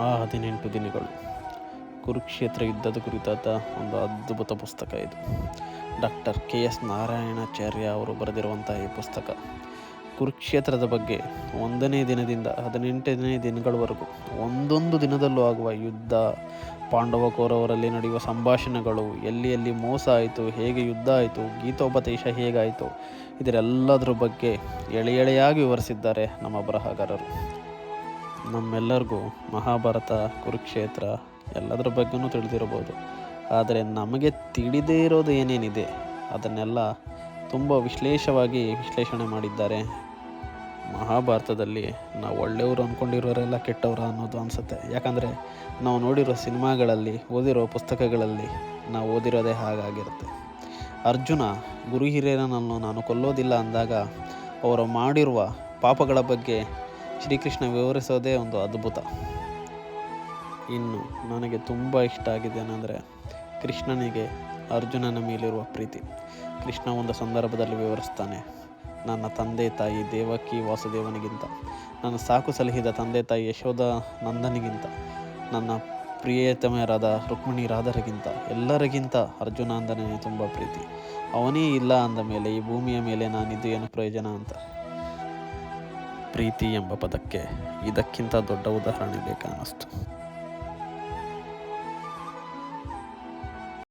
ಆ 18 ದಿನಗಳು ಕುರುಕ್ಷೇತ್ರ ಯುದ್ಧದ ಕುರಿತಾದ ಒಂದು ಅದ್ಭುತ ಪುಸ್ತಕ ಇದು. ಡಾಕ್ಟರ್ KS ನಾರಾಯಣಾಚಾರ್ಯ ಅವರು ಬರೆದಿರುವಂಥ ಈ ಪುಸ್ತಕ ಕುರುಕ್ಷೇತ್ರದ ಬಗ್ಗೆ 1ನೇ ದಿನದಿಂದ 18ನೇ ದಿನಗಳವರೆಗೂ ಒಂದೊಂದು ದಿನದಲ್ಲೂ ಆಗುವ ಯುದ್ಧ, ಪಾಂಡವ ಕೌರವರಲ್ಲಿ ನಡೆಯುವ ಸಂಭಾಷಣೆಗಳು, ಎಲ್ಲಿ ಎಲ್ಲಿ ಮೋಸ ಆಯಿತು, ಹೇಗೆ ಯುದ್ಧ ಆಯಿತು, ಗೀತೋಪದೇಶ ಹೇಗಾಯಿತು, ಇದರೆಲ್ಲದರ ಬಗ್ಗೆ ಎಳೆ ಎಳೆಯಾಗಿ ವಿವರಿಸಿದ್ದಾರೆ ನಮ್ಮ ಬರಹಗಾರರು. ನಮ್ಮೆಲ್ಲರಿಗೂ ಮಹಾಭಾರತ, ಕುರುಕ್ಷೇತ್ರ ಎಲ್ಲದರ ಬಗ್ಗೆನೂ ತಿಳಿದಿರ್ಬೋದು. ಆದರೆ ನಮಗೆ ತಿಳಿದೇ ಇರೋದು ಏನೇನಿದೆ ಅದನ್ನೆಲ್ಲ ತುಂಬ ವಿಶ್ಲೇಷಣೆ ಮಾಡಿದ್ದಾರೆ. ಮಹಾಭಾರತದಲ್ಲಿ ನಾವು ಒಳ್ಳೆಯವರು ಅಂದ್ಕೊಂಡಿರೋರೆಲ್ಲ ಕೆಟ್ಟವರು ಅನ್ನೋದು ಅನಿಸುತ್ತೆ. ಯಾಕಂದರೆ ನಾವು ನೋಡಿರೋ ಸಿನಿಮಾಗಳಲ್ಲಿ, ಓದಿರೋ ಪುಸ್ತಕಗಳಲ್ಲಿ ನಾವು ಓದಿರೋದೇ ಹಾಗಾಗಿರುತ್ತೆ. ಅರ್ಜುನ ಗುರು ಹಿರಿಯರನ್ನು ನಾನು ಕೊಲ್ಲೋದಿಲ್ಲ ಅಂದಾಗ ಅವರು ಮಾಡಿರುವ ಪಾಪಗಳ ಬಗ್ಗೆ ಶ್ರೀಕೃಷ್ಣ ವಿವರಿಸೋದೇ ಒಂದು ಅದ್ಭುತ. ಇನ್ನು ನನಗೆ ತುಂಬ ಇಷ್ಟ ಆಗಿದೆ ಏನಂದರೆ ಕೃಷ್ಣನಿಗೆ ಅರ್ಜುನನ ಮೇಲಿರುವ ಪ್ರೀತಿ. ಕೃಷ್ಣ ಒಂದು ಸಂದರ್ಭದಲ್ಲಿ ವಿವರಿಸ್ತಾನೆ, ನನ್ನ ತಂದೆ ತಾಯಿ ದೇವಕಿ ವಾಸುದೇವನಿಗಿಂತ, ನನ್ನ ಸಾಕು ಸಲಹಿದ ತಂದೆ ತಾಯಿ ಯಶೋಧ ನಂದನಿಗಿಂತ, ನನ್ನ ಪ್ರಿಯತಮೆಯರಾದ ರುಕ್ಮಿಣಿ ರಾಧರಿಗಿಂತ ಎಲ್ಲರಿಗಿಂತ ಅರ್ಜುನ ಅಂದನೇ ತುಂಬ ಪ್ರೀತಿ. ಅವನೇ ಇಲ್ಲ ಅಂದ ಮೇಲೆ ಈ ಭೂಮಿಯ ಮೇಲೆ ನಾನಿದ್ದು ಏನು ಪ್ರಯೋಜನ ಅಂತ. ಪ್ರೀತಿ ಎಂಬ ಪದಕ್ಕೆ ಇದಕ್ಕಿಂತ ದೊಡ್ಡ ಉದಾಹರಣೆ ಬೇಕಾನಿಸ್ತು.